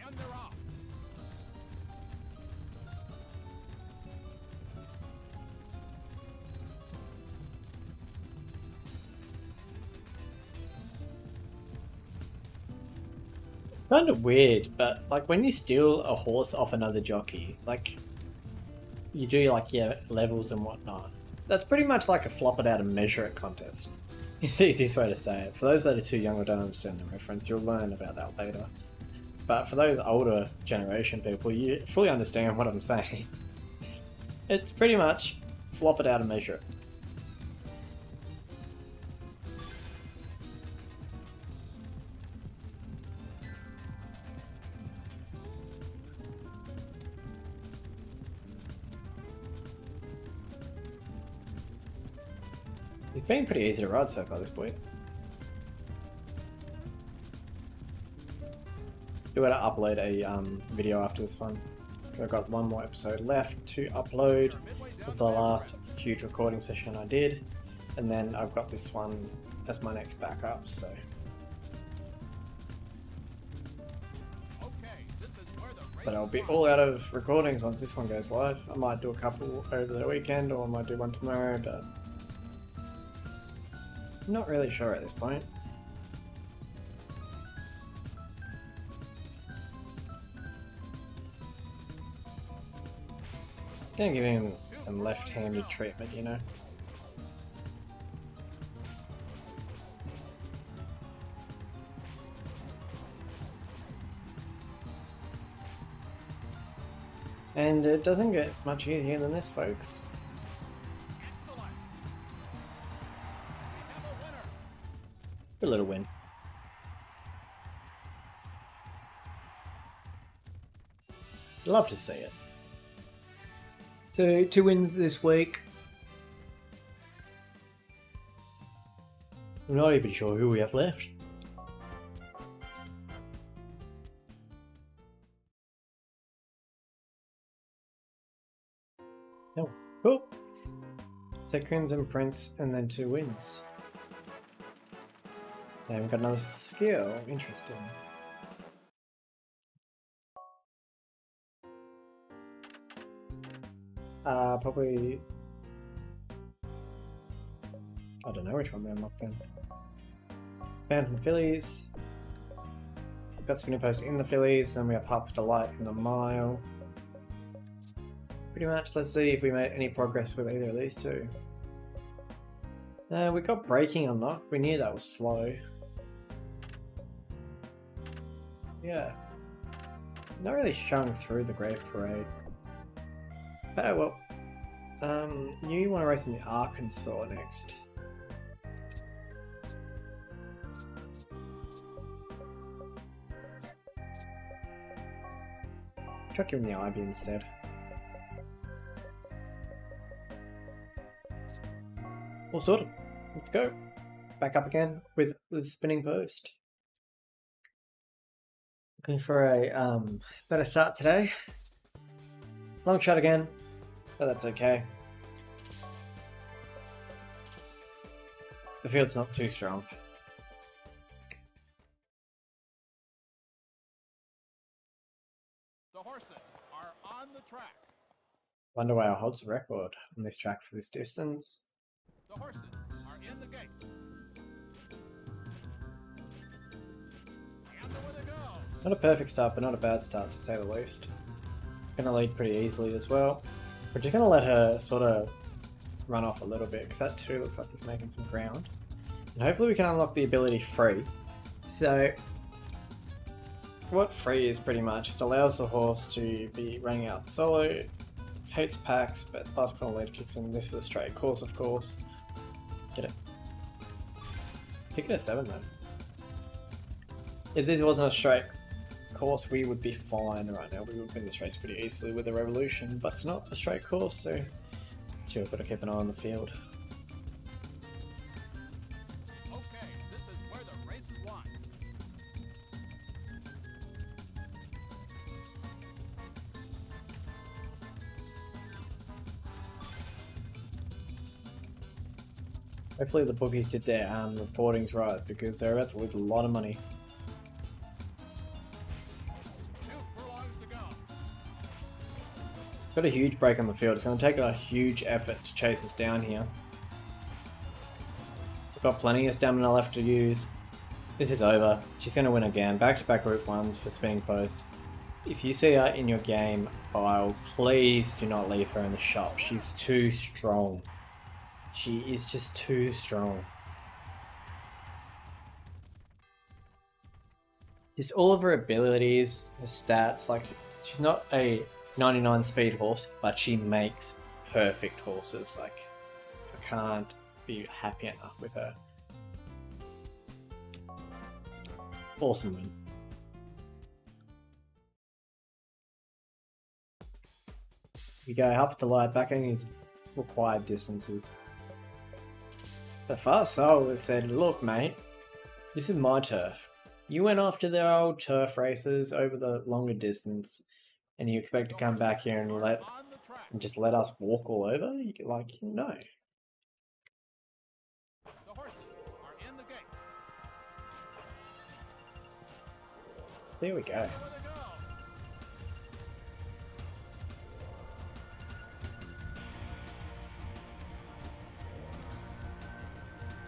And they're off.
Kind of weird, but like when you steal a horse off another jockey, like you do like your levels and whatnot. That's pretty much like a flop it out and measure it contest. It's the easiest way to say it. For those that are too young or don't understand the reference, you'll learn about that later. But for those older generation people, you fully understand what I'm saying. It's pretty much flop it out and measure it. It's been pretty easy to ride so far, this boy. Do want to upload a video after this one. I've got one more episode left to upload of the last huge recording session I did, and then I've got this one as my next backup. So
Okay, this is where the race
but I'll be all out of recordings once this one goes live. I might do a couple over the weekend, or I might do one tomorrow, but I'm not really sure at this point. Gonna give him some left-handed treatment, you know. And it doesn't get much easier than this, folks.
excellent. We have a winner.
Good little win. Love to see it. So 2 wins this week. I'm not even sure who we have left. Oh, cool. So Crimson Prince and then 2 wins. And we've got another skill. Interesting. Probably... I don't know which one we unlocked then. Phantom Fillies. We've got Spinning Post in the Fillies, then we have Heart for Delight in the Mile. Pretty much, let's see if we made any progress with either of these two. We got Braking unlocked, we knew that was slow. Yeah. Not really showing through the Great Parade. Oh well. You want to race in the Arkansas next. Try giving the Ivy instead. All sorted. Let's go. Back up again with the Spinning Post. Looking for a better start today. Long shot again, but that's okay. The field's not too strong.
The horses are on the track.
Wonder why I holds the record on this track for this distance.
The horses are in the gate. And away they go.
Not a perfect start, but not a bad start to say the least. Gonna lead pretty easily as well. We're just gonna let her sort of run off a little bit because that 2 looks like he's making some ground. And hopefully we can unlock the ability Free. So what Free is pretty much, it allows the horse to be running out solo, hates packs, but last corner lead kicks in. This is a straight course, of course. Get it. Pick it a 7 though. If this wasn't a straight course, we would be fine right now. We would win this race pretty easily with a Revolution, but it's not a straight course, so we've got to keep an eye on the field.
Okay, this is where the race is won.
Hopefully the bookies did their reportings right, because they're about to lose a lot of money.
2 furlongs to go.
Got a huge break on the field. It's going to take a huge effort to chase us down here. We've got plenty of stamina left to use. This is over. She's going to win again. Back-to-back Group 1s for Spinning Post. If you see her in your game file, please do not leave her in the shop. She's too strong. She is just too strong. Just all of her abilities, her stats, like, she's not a 99 speed horse, but she makes perfect horses. Like, I can't be happy enough with her. Awesome win. We go up to light, back in his required distances. The Fast Soul has said, look mate, this is my turf. You went after the old turf races over the longer distance, and you expect to come back here and just let us walk all over? Like, no.
The horses are in the gate.
There we go.
Away they go.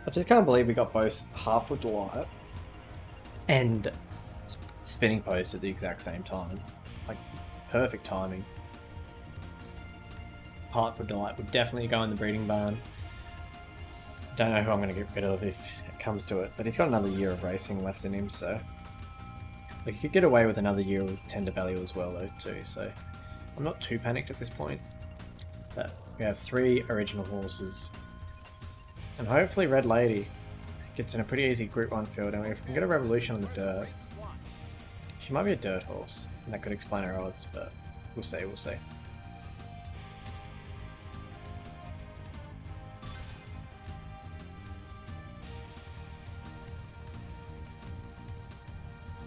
I just can't believe we got both Half with Delight and Spinning Post at the exact same time. Like, perfect timing. Heart with Delight would definitely go in the breeding barn. Don't know who I'm going to get rid of if it comes to it, but he's got another year of racing left in him, so... Like, you could get away with another year with tender value as well, though, too, so... I'm not too panicked at this point. But we have 3 original horses. And hopefully Red Lady gets in a pretty easy Group 1 field, and if we can get a Revolution on the dirt... She might be a dirt horse, and that could explain her odds, but we'll see, we'll see.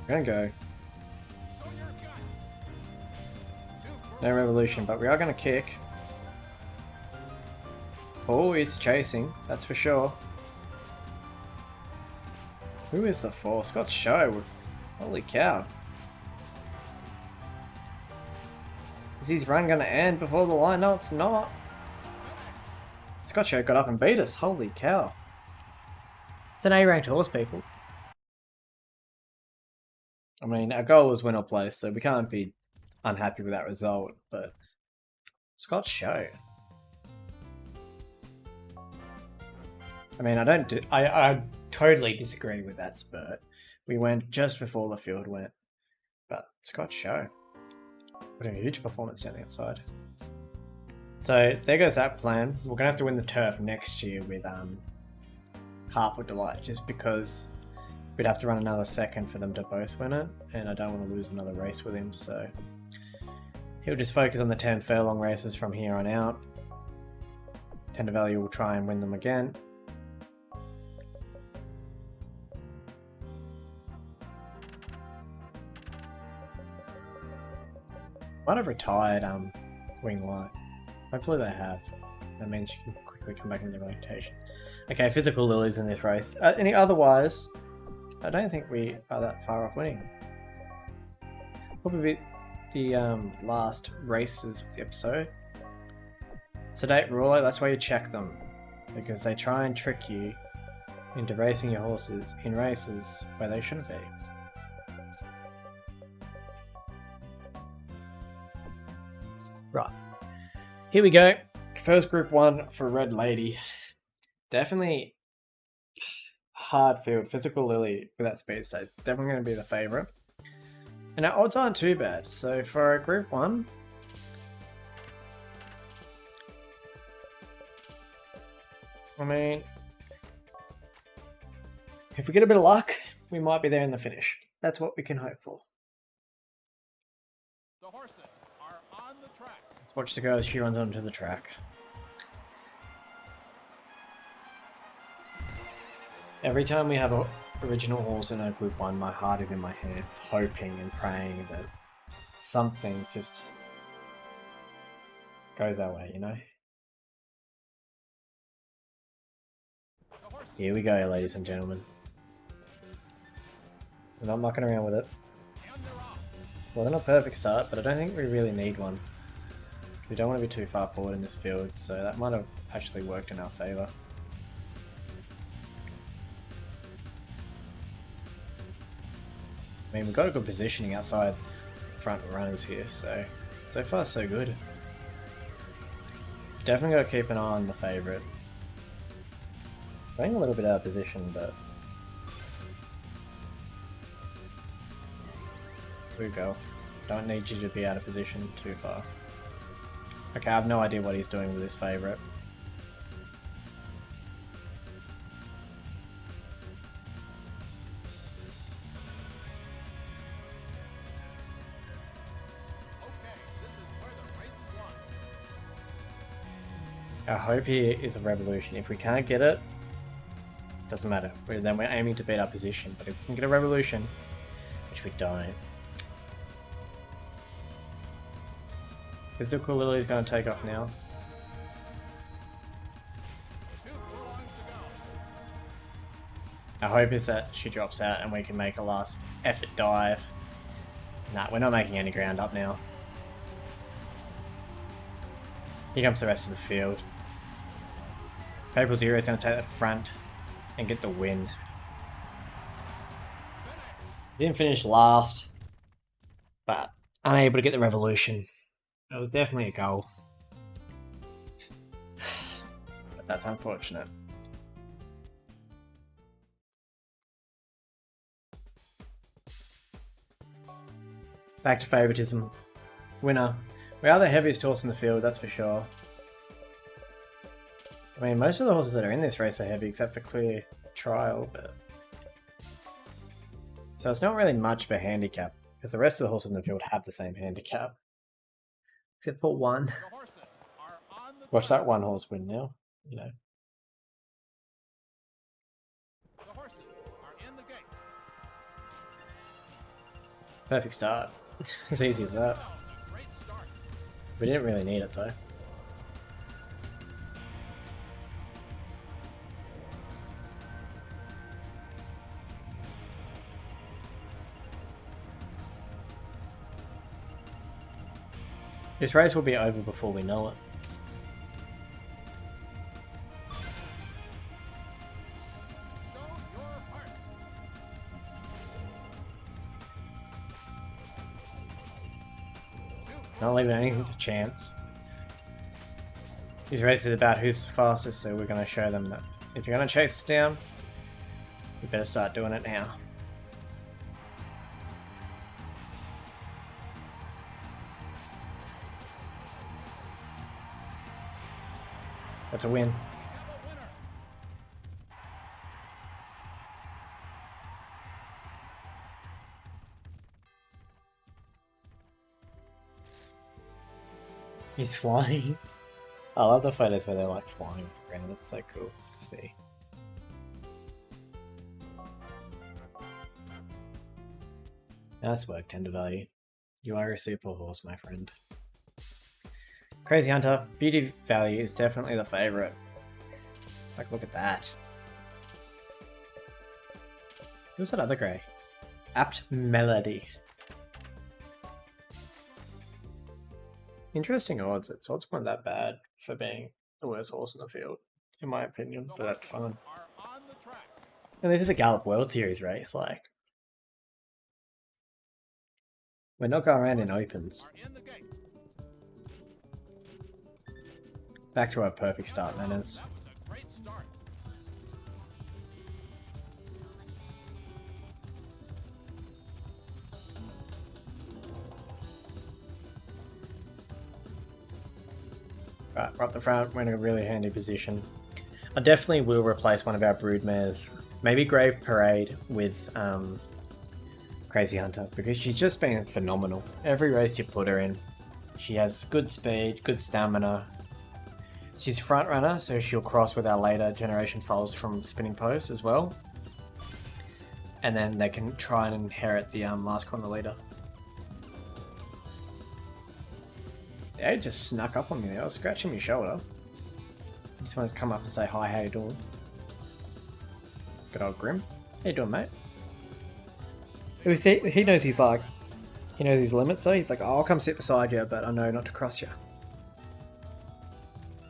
We're gonna go.
Show your guts. 2
No Revolution, but we are gonna kick. Oh, he's chasing, that's for sure. Who is the four? Scott Show. Holy cow. Is his run going to end before the line? No, it's not. Scott Show got up and beat us. Holy cow. It's an A-ranked horse, people. I mean, our goal was win or place, so we can't be unhappy with that result, but Scott Show. I mean, I totally disagree with that spurt. We went just before the field went, but Scott Show. Putting a huge performance down the outside. So there goes that plan. We're gonna have to win the turf next year with Hartford Delight, just because we'd have to run another second for them to both win it, and I don't want to lose another race with him, so he'll just focus on the 10 furlong races from here on out. Tender Value will try and win them again. Might have retired Wing Light. Hopefully they have. That means you can quickly come back into the rotation. Okay, Physical Lilies in this race. Otherwise, I don't think we are that far off winning. Probably the last races of the episode. Sedate Ruler, that's why you check them. Because they try and trick you into racing your horses in races where they shouldn't be. Right, here we go. First Group 1 for Red Lady. Definitely hard field. Physical Lily with that speed stage. Definitely going to be the favourite. And our odds aren't too bad. So for a Group 1, I mean, if we get a bit of luck, we might be there in the finish. That's what we can hope for.
The horses are on the track.
Let's watch the girl as she runs onto the track. Every time we have an original horse in a Group 1, my heart is in my hands, hoping and praying that something just goes our way, you know? Here we go, ladies and gentlemen. We're not mucking around with it. Well, they're not a perfect start, but I don't think we really need one. We don't want to be too far forward in this field, so that might have actually worked in our favour. I mean, we've got a good positioning outside the front runners here, so far so good. Definitely got to keep an eye on the favourite. Playing a little bit out of position, but here we go. Don't need you to be out of position too far. Okay, I have no idea what he's doing with his favourite. Our hope here is a revolution. If we can't get it, doesn't matter. Then we're aiming to beat our position. But if we can get a revolution, which we don't. Physical Lily's going to take off now. Our hope is that she drops out and we can make a last effort dive. Nah, we're not making any ground up now. Here comes the rest of the field. Papal Zero is going to take the front and get the win. Didn't finish last, but unable to get the revolution. That was definitely a goal. But that's unfortunate. Back to favouritism. Winner. We are the heaviest horse in the field, that's for sure. I mean, most of the horses that are in this race are heavy, except for Clear Trial, but... So it's not really much of a handicap, because the rest of the horses in the field have the same handicap. Except for one. Watch that one horse win now, you know.
The horses are in the gate.
Perfect start. As easy as that. We didn't really need it though. This race will be over before we know it.
Show your heart.
Not leaving anything to chance. This race is about who's the fastest, so we're going to show them that if you're going to chase us down, you better start doing it now. That's a win.
We have a winner.
He's flying. I love the photos where they're like flying with the ground. It's so cool to see. Nice work, Tender Value. You are a super horse, my friend. Crazy Hunter, beauty value is definitely the favorite. Like, look at that. Who's that other grey? Apt Melody. Interesting odds. Its odds weren't that bad for being the worst horse in the field, in my opinion, but that's fine.
Are on the track.
And this is a Gallop World Series race, like. We're not going around in opens.
Are in the gate.
Back to our perfect start manners.
That was a great start.
Right, we're up the front, we're in a really handy position. I definitely will replace one of our broodmares, maybe Grave Parade, with Crazy Hunter, because she's just been phenomenal. Every race you put her in, she has good speed, good stamina. She's front runner, so she'll cross with our later generation foals from Spinning Post as well. And then they can try and inherit the last corner leader. Yeah, he just snuck up on me there. I was scratching my shoulder. I just wanted to come up and say hi, how you doing? Good old Grim. How you doing, mate? At least he knows he's like, he knows his limits, so he's like, oh, I'll come sit beside you, but I know not to cross you.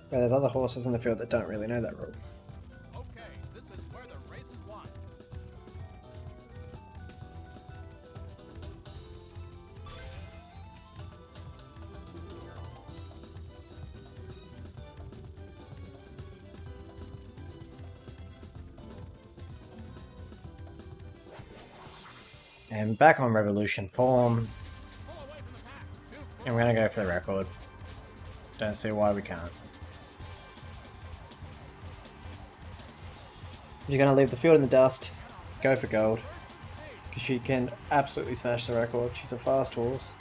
But there's other horses in the field that don't really know that rule.
Okay, this is where the race is won.
And back on Revolution form,
Pull away from the pack. Two.
and we're going to go for the record. Don't see why we can't. You're going to leave the field in the dust, go for gold, because she can absolutely smash the record. She's a fast horse.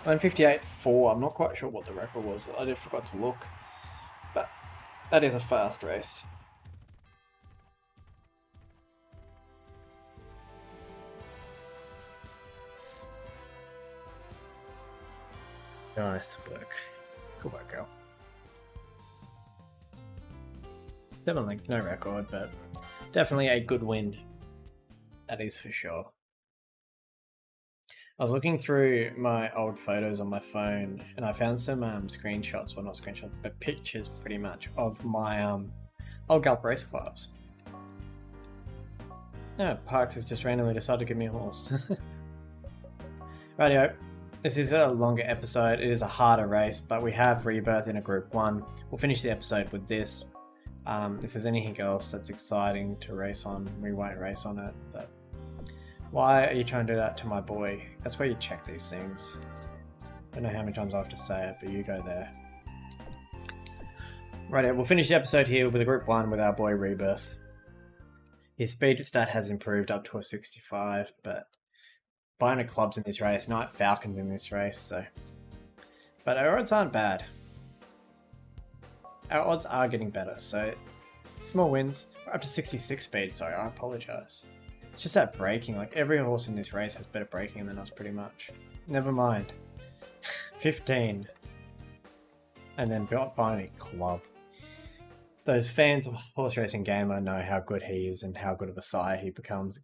158.4, I'm not quite sure what the record was, I did forgot to look, but that is a fast race. Nice work. Good work, girl. Definitely no record, but definitely a good win. That is for sure. I was looking through my old photos on my phone and I found some screenshots, well not screenshots, but pictures pretty much of my old Gallop Racer files. No, Parks has just randomly decided to give me a horse. Rightio. This is a longer episode, it is a harder race, but we have Rebirth in a Group 1. We'll finish the episode with this. If there's anything else that's exciting to race on, we won't race on it, but why are you trying to do that to my boy? That's where you check these things. I don't know how many times I have to say it, but you go there. Right, we'll finish the episode here with a Group 1 with our boy Rebirth. His speed stat has improved up to a 65, but Bionic Club's in this race, Night Falcon's in this race, so... But our odds aren't bad. Our odds are getting better, so small wins. We're up to 66 speed, sorry, I apologise. It's just that braking, like every horse in this race has better braking than us pretty much. Never mind. 15. And then Bionic Club. Those fans of Horse Racing Gamer know how good he is and how good of a sire he becomes.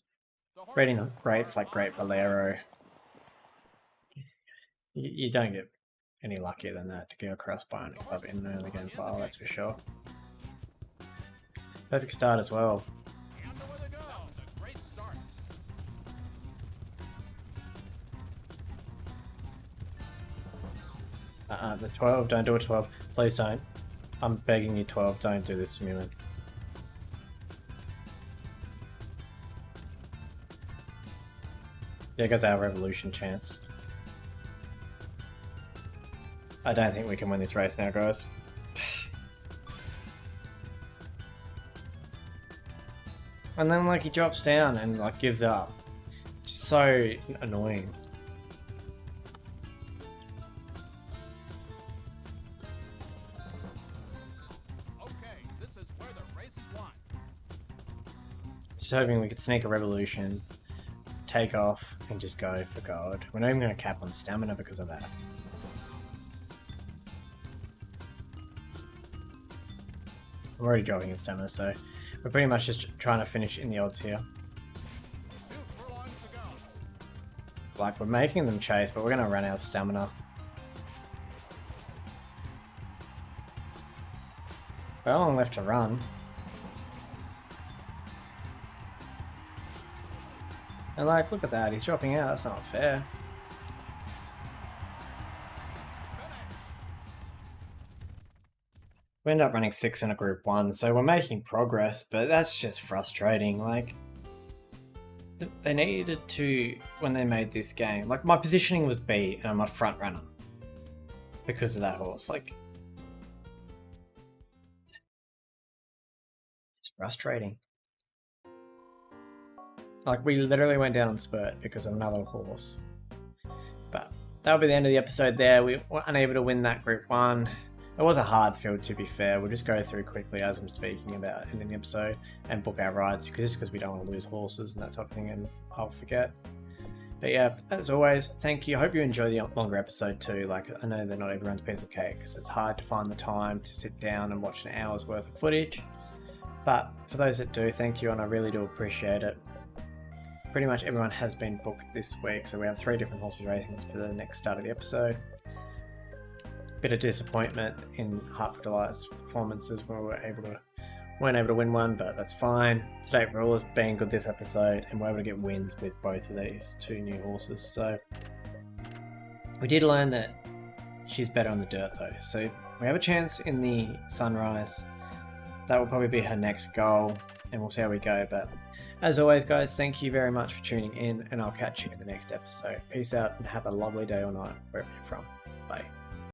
Reading the greats like Great Valero. You don't get any luckier than that to go across Bionic Club in an early game file, that's for sure. Perfect start as well.
And the way to go. That was a great start.
The 12, don't do a 12. Please don't. I'm begging you, 12, don't do this to me, man. There goes our revolution chance. I don't think we can win this race now, guys. And then like he drops down and like gives up. Just so annoying.
Okay, this is where the race is won.
Just hoping we could sneak a revolution, take off, and just go for gold. We're not even going to cap on stamina because of that. I'm already dropping in stamina, so we're pretty much just trying to finish in the odds here.
2 furlongs to go.
Like, we're making them chase, but we're going to run out of stamina. We're long left to run. And like, look at that, he's dropping out, that's not fair. We end up running 6 in a group 1, so we're making progress, but that's just frustrating. Like, they needed to, when they made this game, like my positioning was B and I'm a front runner because of that horse. Like, it's frustrating. Like, we literally went down on spurt because of another horse. But that'll be the end of the episode there. We were unable to win that group 1. It was a hard field, to be fair. We'll just go through quickly as I'm speaking about in the episode and book our rides, just because we don't want to lose horses and that type of thing, and I'll forget. But yeah, as always, thank you. I hope you enjoy the longer episode too. Like, I know they're not everyone's piece of cake because it's hard to find the time to sit down and watch an hour's worth of footage. But for those that do, thank you, and I really do appreciate it. Pretty much everyone has been booked this week, so we have 3 different horses racing for the next start of the episode. Bit of disappointment in Hartford Delight's performances when we weren't able to win one, but that's fine. State Rule has been good this episode, and we're able to get wins with both of these 2 new horses. So we did learn that she's better on the dirt though, so we have a chance in the Sunrise. That will probably be her next goal, and we'll see how we go. But as always, guys, thank you very much for tuning in, and I'll catch you in the next episode. Peace out and have a lovely day or night wherever you're from. Bye.